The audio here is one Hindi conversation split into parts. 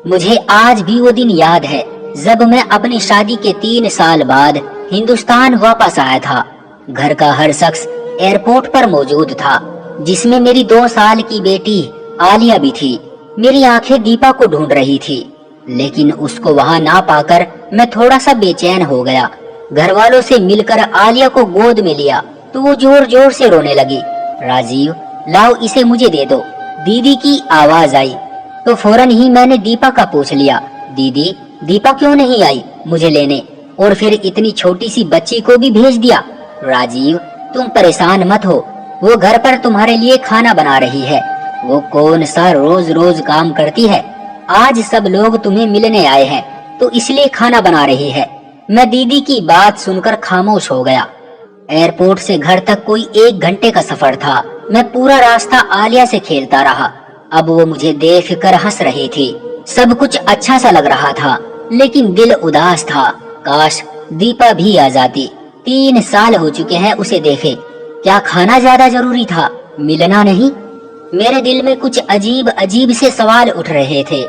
मुझे आज भी वो दिन याद है जब मैं अपनी शादी के 3 साल बाद हिंदुस्तान वापस आया था। घर का हर शख्स एयरपोर्ट पर मौजूद था, जिसमें मेरी 2 साल की बेटी आलिया भी थी। मेरी आंखें दीपा को ढूंढ रही थी, लेकिन उसको वहां ना पाकर मैं थोड़ा सा बेचैन हो गया। घर वालों से मिलकर आलिया को गोद में लिया तो वो जोर जोर से रोने लगी। राजीव, लाओ इसे मुझे दे दो, दीदी की आवाज आई। तो फौरन ही मैंने दीपा का पूछ लिया, दीदी दीपा क्यों नहीं आई मुझे लेने, और फिर इतनी छोटी सी बच्ची को भी भेज दिया। राजीव, तुम परेशान मत हो, वो घर पर तुम्हारे लिए खाना बना रही है। वो कौन सा रोज रोज काम करती है, आज सब लोग तुम्हें मिलने आए हैं तो इसलिए खाना बना रही है। मैं दीदी की बात सुनकर खामोश हो गया। एयरपोर्ट से घर तक कोई 1 घंटे का सफर था। मैं पूरा रास्ता आलिया से खेलता रहा। अब वो मुझे देखकर हंस रही थी। सब कुछ अच्छा सा लग रहा था, लेकिन दिल उदास था। काश दीपा भी आ जाती। 3 साल हो चुके हैं उसे देखे। क्या खाना ज्यादा जरूरी था, मिलना नहीं? मेरे दिल में कुछ अजीब अजीब से सवाल उठ रहे थे।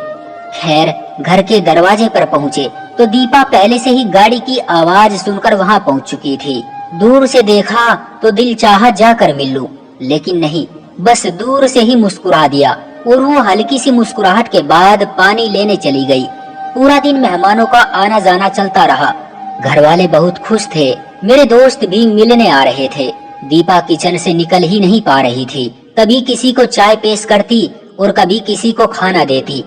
खैर, घर के दरवाजे पर पहुँचे तो दीपा पहले से ही गाड़ी की आवाज सुनकर वहाँ पहुँच चुकी थी। दूर से देखा तो दिल चाहा जाकर मिल लूं, लेकिन नहीं, बस दूर से ही मुस्कुरा दिया और वो हल्की सी मुस्कुराहट के बाद पानी लेने चली गई। पूरा दिन मेहमानों का आना जाना चलता रहा। घर वाले बहुत खुश थे। मेरे दोस्त भी मिलने आ रहे थे। दीपा किचन से निकल ही नहीं पा रही थी। कभी किसी को चाय पेश करती और कभी किसी को खाना देती।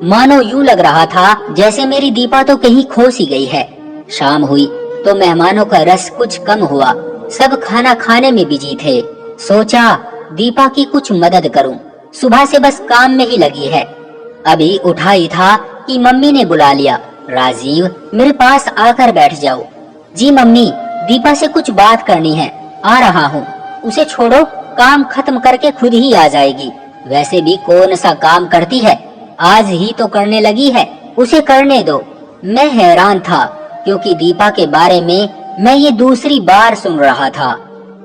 मानो यूं लग रहा था जैसे मेरी दीपा तो कहीं खो सी गई है। शाम हुई तो मेहमानों का रस कुछ कम हुआ। सब खाना खाने में बिजी थे। सोचा दीपा की कुछ मदद करूं। सुबह से बस काम में ही लगी है। अभी उठा ही था कि मम्मी ने बुला लिया, राजीव मेरे पास आकर बैठ जाओ। जी मम्मी, दीपा से कुछ बात करनी है, आ रहा हूँ। उसे छोड़ो, काम खत्म करके खुद ही आ जाएगी। वैसे भी कौन सा काम करती है, आज ही तो करने लगी है, उसे करने दो। मैं हैरान था क्योंकि दीपा के बारे में मैं ये दूसरी बार सुन रहा था।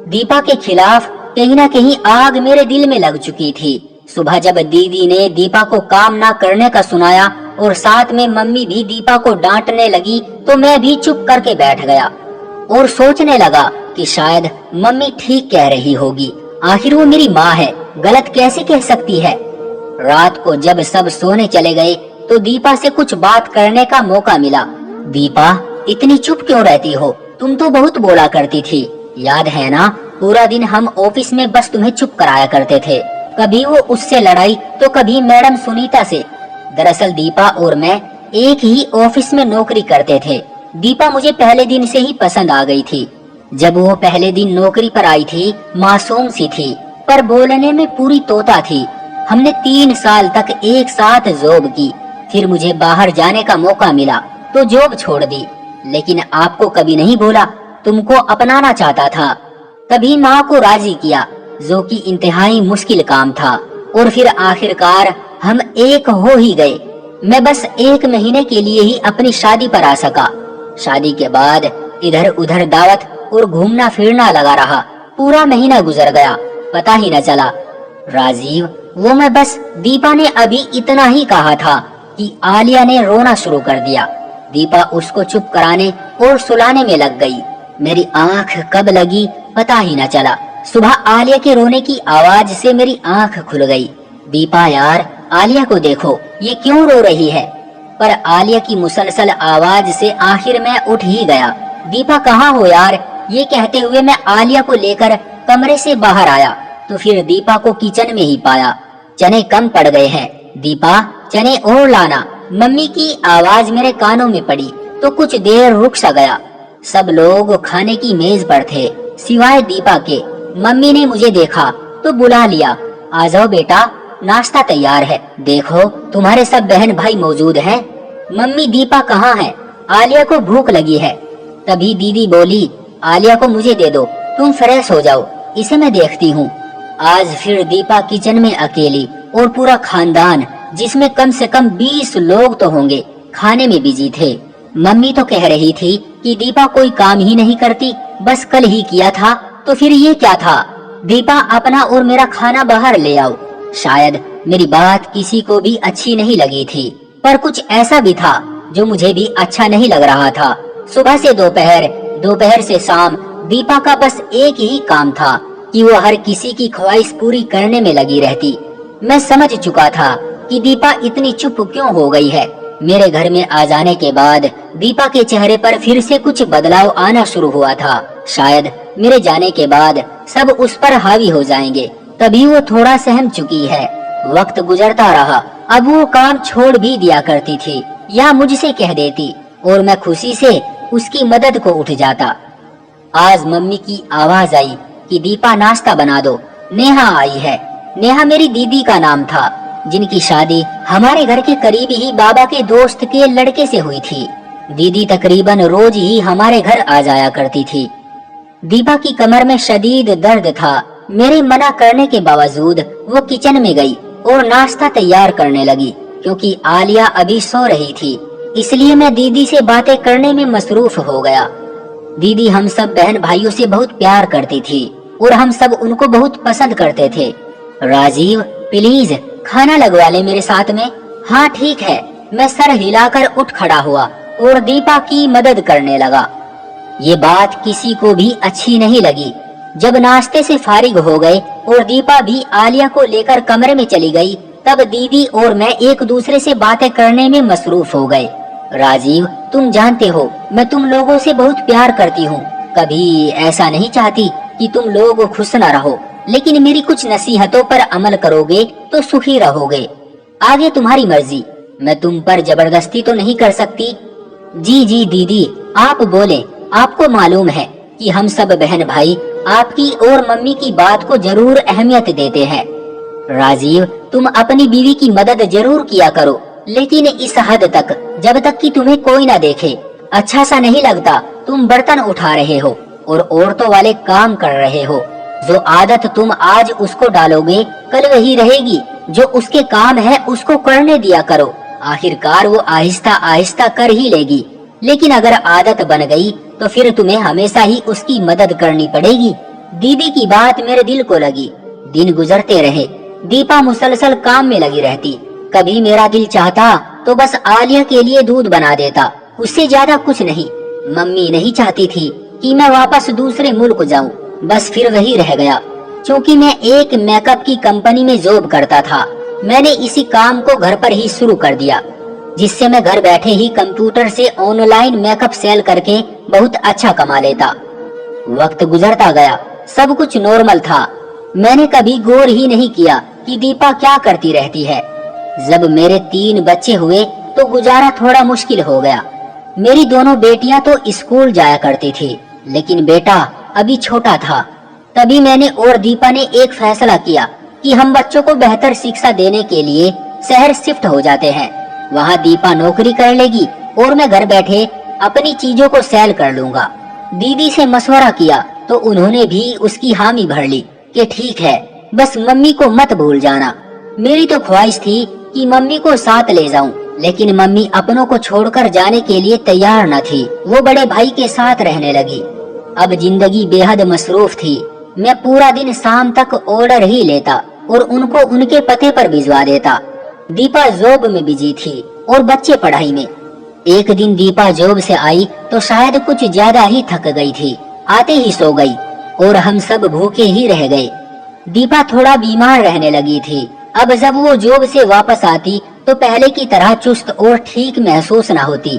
दीपा के खिलाफ कहीं ना कहीं आग मेरे दिल में लग चुकी थी। सुबह जब दीदी ने दीपा को काम ना करने का सुनाया और साथ में मम्मी भी दीपा को डांटने लगी तो मैं भी चुप करके बैठ गया और सोचने लगा कि शायद मम्मी ठीक कह रही होगी। आखिर वो मेरी माँ है, गलत कैसे कह सकती है। रात को जब सब सोने चले गए तो दीपा से कुछ बात करने का मौका मिला। दीपा, इतनी चुप क्यों रहती हो? तुम तो बहुत बोला करती थी, याद है ना? पूरा दिन हम ऑफिस में बस तुम्हें चुप कराया करते थे। कभी वो उससे लड़ाई तो कभी मैडम सुनीता से। दरअसल दीपा और मैं एक ही ऑफिस में नौकरी करते थे। दीपा मुझे पहले दिन से ही पसंद आ गई थी। जब वो पहले दिन नौकरी पर आई थी, मासूम सी थी पर बोलने में पूरी तोता थी। हमने 3 साल तक एक साथ जॉब की। फिर मुझे बाहर जाने का मौका मिला तो जॉब छोड़ दी, लेकिन आपको कभी नहीं बोला। तुमको अपनाना चाहता था, तभी माँ को राजी किया, जो कि इंतहाई मुश्किल काम था। और फिर आखिरकार हम एक हो ही गए। मैं बस 1 महीने के लिए ही अपनी शादी पर आ सका। शादी के बाद इधर उधर दावत और घूमना फिरना लगा रहा। पूरा महीना गुजर गया, पता ही न चला। राजीव, वो मैं बस दीपा ने अभी इतना ही कहा था कि आलिया ने रोना शुरू कर दिया। दीपा उसको चुप कराने और सुलाने में लग गई। मेरी आंख कब लगी पता ही न चला। सुबह आलिया के रोने की आवाज से मेरी आंख खुल गई। दीपा यार, आलिया को देखो, ये क्यों रो रही है? पर आलिया की मुसलसल आवाज से आखिर मैं उठ ही गया। दीपा कहाँ हो यार? ये कहते हुए मैं आलिया को लेकर कमरे से बाहर आया तो फिर दीपा को किचन में ही पाया। चने कम पड़ गए हैं, दीपा चने और लाना। मम्मी की आवाज मेरे कानों में पड़ी तो कुछ देर रुक सा गया। सब लोग खाने की मेज पर थे सिवाय दीपा के। मम्मी ने मुझे देखा तो बुला लिया, आ जाओ बेटा, नाश्ता तैयार है। देखो तुम्हारे सब बहन भाई मौजूद हैं। मम्मी, दीपा कहाँ है? आलिया को भूख लगी है। तभी दीदी बोली, आलिया को मुझे दे दो, तुम फ्रेश हो जाओ, इसे मैं देखती हूँ। आज फिर दीपा किचन में अकेली और पूरा खानदान, जिसमें कम से कम 20 लोग तो होंगे, खाने में बिजी थे। मम्मी तो कह रही थी कि दीपा कोई काम ही नहीं करती, बस कल ही किया था, तो फिर ये क्या था? दीपा, अपना और मेरा खाना बाहर ले आओ। शायद मेरी बात किसी को भी अच्छी नहीं लगी थी। पर कुछ ऐसा भी था जो मुझे भी अच्छा नहीं लग रहा था। सुबह से दोपहर, दोपहर से शाम दीपा का बस एक ही काम था कि वो हर किसी की ख्वाहिश पूरी करने में लगी रहती। मैं समझ चुका था कि दीपा इतनी चुप क्यों हो गई है। मेरे घर में आ जाने के बाद दीपा के चेहरे पर फिर से कुछ बदलाव आना शुरू हुआ था। शायद मेरे जाने के बाद सब उस पर हावी हो जाएंगे, तभी वो थोड़ा सहम चुकी है। वक्त गुजरता रहा, अब वो काम छोड़ भी दिया करती थी या मुझसे कह देती और मैं खुशी से उसकी मदद को उठ जाता। आज मम्मी की आवाज आई कि दीपा नाश्ता बना दो, नेहा आई है। नेहा मेरी दीदी का नाम था, जिनकी शादी हमारे घर के करीब ही बाबा के दोस्त के लड़के से हुई थी। दीदी तकरीबन रोज ही हमारे घर आ जाया करती थी। दीपा की कमर में शदीद दर्द था। मेरे मना करने के बावजूद वो किचन में गई और नाश्ता तैयार करने लगी। क्योंकि आलिया अभी सो रही थी, इसलिए मैं दीदी से बातें करने में मसरूफ हो गया। दीदी हम सब बहन भाइयों से बहुत प्यार करती थी और हम सब उनको बहुत पसंद करते थे। राजीव, प्लीज खाना लगवा ले मेरे साथ में। हाँ ठीक है। मैं सर हिलाकर उठ खड़ा हुआ और दीपा की मदद करने लगा। ये बात किसी को भी अच्छी नहीं लगी। जब नाश्ते से फारिग हो गए और दीपा भी आलिया को लेकर कमरे में चली गई, तब दीदी और मैं एक दूसरे से बातें करने में मसरूफ हो गए। राजीव, तुम जानते हो मैं तुम लोगों से बहुत प्यार करती हूँ। कभी ऐसा नहीं चाहती कि तुम लोग खुश न रहो, लेकिन मेरी कुछ नसीहतों पर अमल करोगे तो सुखी रहोगे। आगे तुम्हारी मर्जी, मैं तुम पर जबरदस्ती तो नहीं कर सकती। जी जी दीदी, आप बोले। आपको मालूम है कि हम सब बहन भाई आपकी और मम्मी की बात को जरूर अहमियत देते हैं। राजीव, तुम अपनी बीवी की मदद जरूर किया करो, लेकिन इस हद तक जब तक कि तुम्हें कोई ना देखे। अच्छा सा नहीं लगता तुम बर्तन उठा रहे हो और औरतों वाले काम कर रहे हो। जो आदत तुम आज उसको डालोगे कल वही रहेगी। जो उसके काम है उसको करने दिया करो, आखिरकार वो आहिस्ता आहिस्ता कर ही लेगी। लेकिन अगर आदत बन गई तो फिर तुम्हें हमेशा ही उसकी मदद करनी पड़ेगी। दीदी की बात मेरे दिल को लगी। दिन गुजरते रहे, दीपा मुसलसल काम में लगी रहती। कभी मेरा दिल चाहता तो बस आलिया के लिए दूध बना देता, उससे ज्यादा कुछ नहीं। मम्मी नहीं चाहती थी कि मैं वापस दूसरे मुल्क जाऊं, बस फिर वही रह गया। क्योंकि मैं एक मेकअप की कंपनी में जॉब करता था, मैंने इसी काम को घर पर ही शुरू कर दिया, जिससे मैं घर बैठे ही कंप्यूटर से ऑनलाइन मेकअप सेल करके बहुत अच्छा कमा लेता। वक्त गुजरता गया, सब कुछ नॉर्मल था। मैंने कभी गौर ही नहीं किया कि दीपा क्या करती रहती है। जब मेरे 3 बच्चे हुए तो गुजारा थोड़ा मुश्किल हो गया। मेरी दोनों बेटियां तो स्कूल जाया करती थी, लेकिन बेटा अभी छोटा था। तभी मैंने और दीपा ने एक फैसला किया कि हम बच्चों को बेहतर शिक्षा देने के लिए शहर शिफ्ट हो जाते हैं। वहाँ दीपा नौकरी कर लेगी और मैं घर बैठे अपनी चीजों को सेल कर लूंगा। दीदी से मशवरा किया तो उन्होंने भी उसकी हामी भर ली कि ठीक है, बस मम्मी को मत भूल जाना। मेरी तो ख्वाहिश थी कि मम्मी को साथ ले जाऊं, लेकिन मम्मी अपनों को छोड़कर जाने के लिए तैयार न थी। वो बड़े भाई के साथ रहने लगी। अब जिंदगी बेहद मसरूफ थी। मैं पूरा दिन शाम तक ऑर्डर ही लेता और उनको उनके पते पर भिजवा देता। दीपा जॉब में बिजी थी और बच्चे पढ़ाई में। एक दिन दीपा जॉब से आई तो शायद कुछ ज्यादा ही थक गई थी, आते ही सो गई और हम सब भूखे ही रह गए। दीपा थोड़ा बीमार रहने लगी थी। अब जब वो जॉब से वापस आती तो पहले की तरह चुस्त और ठीक महसूस न होती।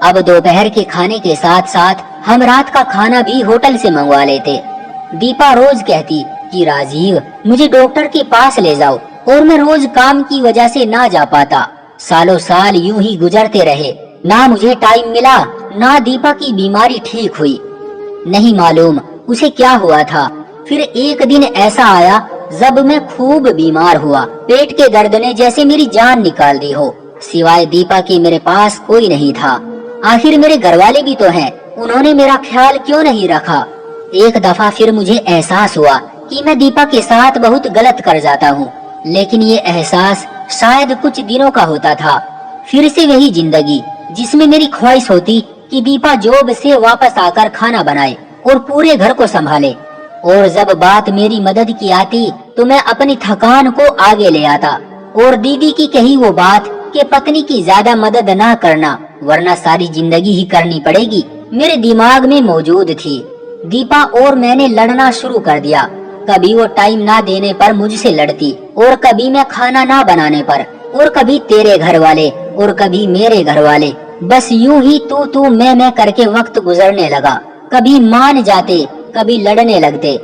अब दोपहर के खाने के साथ साथ हम रात का खाना भी होटल से मंगवा लेते। दीपा रोज कहती कि राजीव, मुझे डॉक्टर के पास ले जाओ, और मैं रोज काम की वजह से ना जा पाता। सालों साल यूं ही गुजरते रहे, ना मुझे टाइम मिला, ना दीपा की बीमारी ठीक हुई। नहीं मालूम उसे क्या हुआ था। फिर एक दिन ऐसा आया जब मैं खूब बीमार हुआ। पेट के दर्द ने जैसे मेरी जान निकाल दी हो। सिवाय दीपा के मेरे पास कोई नहीं था। आखिर मेरे घरवाले भी तो हैं, उन्होंने मेरा ख्याल क्यों नहीं रखा। एक दफा फिर मुझे एहसास हुआ कि मैं दीपा के साथ बहुत गलत कर जाता हूँ, लेकिन ये एहसास शायद कुछ दिनों का होता था। फिर से वही जिंदगी जिसमें मेरी ख्वाहिश होती कि दीपा जॉब से वापस आकर खाना बनाए और पूरे घर को संभाले, और जब बात मेरी मदद की आती तो मैं अपनी थकान को आगे ले आता और दीदी की कही वो बात कि पत्नी की ज्यादा मदद ना करना, वरना सारी जिंदगी ही करनी पड़ेगी, मेरे दिमाग में मौजूद थी। दीपा और मैंने लड़ना शुरू कर दिया। कभी वो टाइम ना देने पर मुझसे लड़ती, और कभी मैं खाना ना बनाने पर, और कभी तेरे घर वाले, और कभी मेरे घर वाले। बस यूं ही तू मैं करके वक्त गुजरने लगा। कभी मान जाते, कभी लड़ने लगते।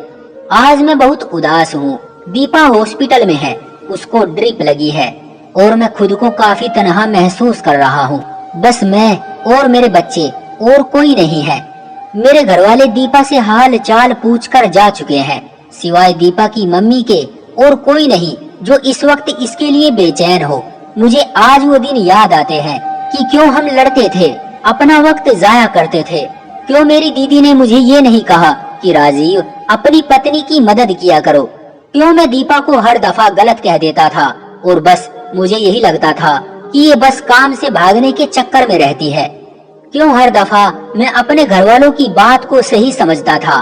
आज मैं बहुत उदास हूँ। दीपा हॉस्पिटल में है, उसको ड्रिप लगी है, और मैं खुद को काफी तन्हा महसूस कर रहा हूँ। बस मैं और मेरे बच्चे, और कोई नहीं है। मेरे घरवाले दीपा से हाल चाल पूछकर जा चुके हैं, सिवाय दीपा की मम्मी के और कोई नहीं जो इस वक्त इसके लिए बेचैन हो। मुझे आज वो दिन याद आते हैं कि क्यों हम लड़ते थे, अपना वक्त जाया करते थे। क्यों मेरी दीदी ने मुझे ये नहीं कहा कि राजीव, अपनी पत्नी की मदद किया करो। क्यों मैं दीपा को हर दफा गलत कह देता था, और बस मुझे यही लगता था कि ये बस काम से भागने के चक्कर में रहती है। क्यों हर दफा मैं अपने घर वालों की बात को सही समझता था।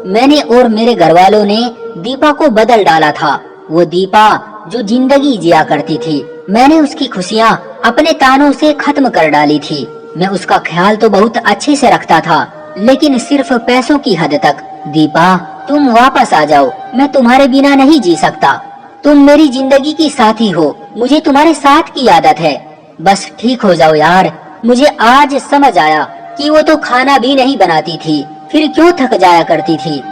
मैंने और मेरे घर वालों ने दीपा को बदल डाला था। वो दीपा जो जिंदगी जिया करती थी, मैंने उसकी खुशियाँ अपने तानों से खत्म कर डाली थी। मैं उसका ख्याल तो बहुत अच्छे से रखता था, लेकिन सिर्फ पैसों की हद तक। दीपा, तुम वापस आ जाओ, मैं तुम्हारे बिना नहीं जी सकता। तुम मेरी जिंदगी की साथी हो, मुझे तुम्हारे साथ की आदत है। बस ठीक हो जाओ यार। मुझे आज समझ आया कि वो तो खाना भी नहीं बनाती थी, फिर क्यों थक जाया करती थी।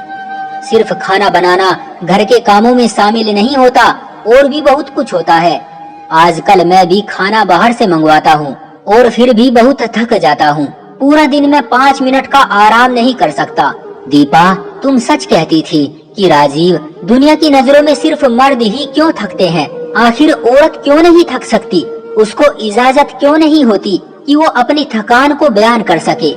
सिर्फ खाना बनाना घर के कामों में शामिल नहीं होता, और भी बहुत कुछ होता है। आजकल मैं भी खाना बाहर से मंगवाता हूँ, और फिर भी बहुत थक जाता हूँ। पूरा दिन मैं 5 मिनट का आराम नहीं कर सकता। दीपा, तुम सच कहती थी कि राजीव, दुनिया की नजरों में सिर्फ मर्द ही क्यों थकते हैं। आखिर औरत क्यों नहीं थक सकती? उसको इजाजत क्यों नहीं होती कि वो अपनी थकान को बयान कर सके?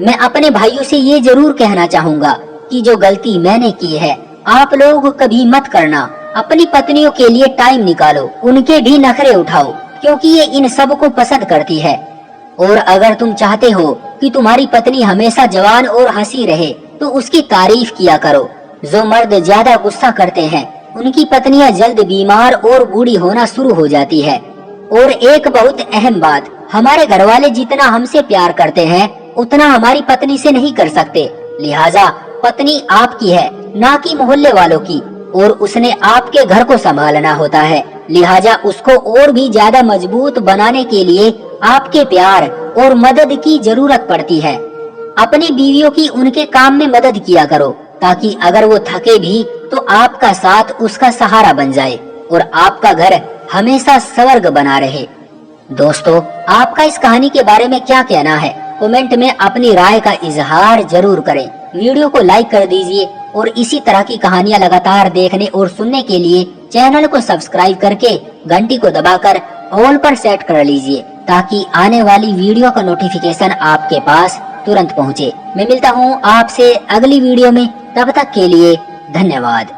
मैं अपने भाइयों से ये जरूर कहना चाहूँगा कि जो गलती मैंने की है, आप लोग कभी मत करना। अपनी पत्नियों के लिए टाइम निकालो, उनके भी नखरे उठाओ, क्योंकि ये इन सब को पसंद करती है। और अगर तुम चाहते हो कि तुम्हारी पत्नी हमेशा जवान और हंसी रहे, तो उसकी तारीफ किया करो। जो मर्द ज्यादा गुस्सा करते हैं, उनकी पत्नियां जल्द बीमार और बूढ़ी होना शुरू हो जाती है। और एक बहुत अहम बात, हमारे घरवाले जितना हमसे प्यार करते हैं, उतना हमारी पत्नी से नहीं कर सकते। लिहाजा पत्नी आपकी है, ना कि मोहल्ले वालों की, और उसने आपके घर को संभालना होता है। लिहाजा उसको और भी ज्यादा मजबूत बनाने के लिए आपके प्यार और मदद की जरूरत पड़ती है। अपनी बीवियों की उनके काम में मदद किया करो, ताकि अगर वो थके भी तो आपका साथ उसका सहारा बन जाए, और आपका घर हमेशा स्वर्ग बना रहे। दोस्तों, आपका इस कहानी के बारे में क्या कहना है? कमेंट में अपनी राय का इजहार जरूर करें। वीडियो को लाइक कर दीजिए, और इसी तरह की कहानियां लगातार देखने और सुनने के लिए चैनल को सब्सक्राइब करके घंटी को दबाकर ऑल पर सेट कर लीजिए, ताकि आने वाली वीडियो का नोटिफिकेशन आपके पास तुरंत पहुंचे। मैं मिलता हूं आपसे अगली वीडियो में, तब तक के लिए धन्यवाद।